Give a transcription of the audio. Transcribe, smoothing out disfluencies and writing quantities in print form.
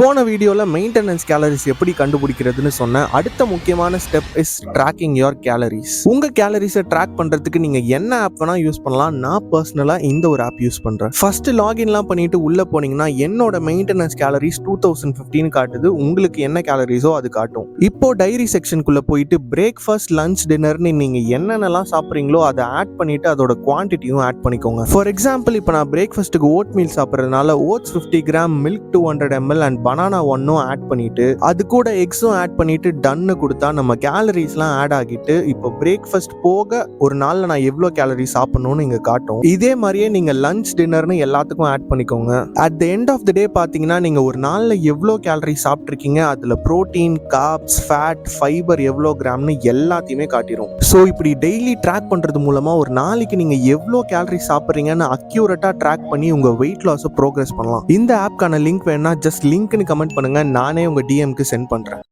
போன வீடியோவில் maintenance calories எப்படி கண்டுபிடிக்கிறதுன்னு சொன்னேன். அடுத்த முக்கியமான step is tracking your calories. உங்க கேலரிஸை ட்ராக் பண்றதுக்கு நீங்க என்ன ஆப் வேணா யூஸ் பண்ணலாம். நான் பர்சனலா இந்த ஒரு ஆப் யூஸ் பண்றேன். ஃபர்ஸ்ட் லாகின்லாம் பண்ணிட்டு உள்ள போனீங்கன்னா என்னோட மெயின்டெனன்ஸ் கேலரிஸ் 2015 காட்டுது. உங்களுக்கு என்ன கேலரிஸோ அது காட்டும். இப்போ டைரி செக்ஷனுக்குள்ள போயிட்டு பிரேக்ஃபாஸ்ட், லஞ்ச், டின்னர்னு நீங்க என்னென்னலாம் சாப்பிட்றீங்களோ அதை ஆட் பண்ணிட்டு அதோட குவான்டிட்டியும் ஆட் பண்ணிக்கோங்க. ஃபார் எக்ஸாம்பிள், இப்போ நான் பிரேக்ஃபாஸ்ட்டுக்கு ஓட் மீல் சாப்பிட்றதுனால oats 50 gram, milk 200 ml and banana ஒன்னும் ஆட் பண்ணிட்டு அது கூட எக்ஸும் ஆட் பண்ணிட்டு டன்னு கொடுத்தா நம்ம கேலரிஸ்லாம் ஆட் ஆகிட்டு இப்போ பிரேக்ஃபாஸ்ட் போக ஒரு நாள்ல நான் எவ்வளோ கேலரி சாப்பிடணும்னு இங்க காட்டும். இதே மாதிரியே நீங்க லஞ்ச், டின்னர்னு எல்லாத்துக்கும் ஆட் பண்ணிக்கோங்க. At the end of the day பாத்தீங்கன்னா நீங்க ஒரு நாள்ல எவ்வளோ கேலரி சாப்பிட்ருக்கீங்க, அதுல புரோட்டீன், கார்ப்ஸ், ஃபேட், ஃபைபர் எவ்வளோ கிராம்னு எல்லாத்தையுமே காட்டிடும். ஸோ இப்படி டெய்லி ட்ராக் பண்றது மூலமா ஒரு நாளைக்கு நீங்க எவ்வளோ கேலரி சாப்பிட்றீங்கன்னு அக்யூரேட்டா ட்ராக் பண்ணி உங்க வெயிட் லாஸை ப்ரோக்ரஸ் பண்ணலாம். இந்த ஆப்க்கான லிங்க் வேணா ஜஸ்ட் லிங்க்னு கமெண்ட் பண்ணுங்க, நானே உங்க டிஎம்க்கு சென்ட் பண்றேன்.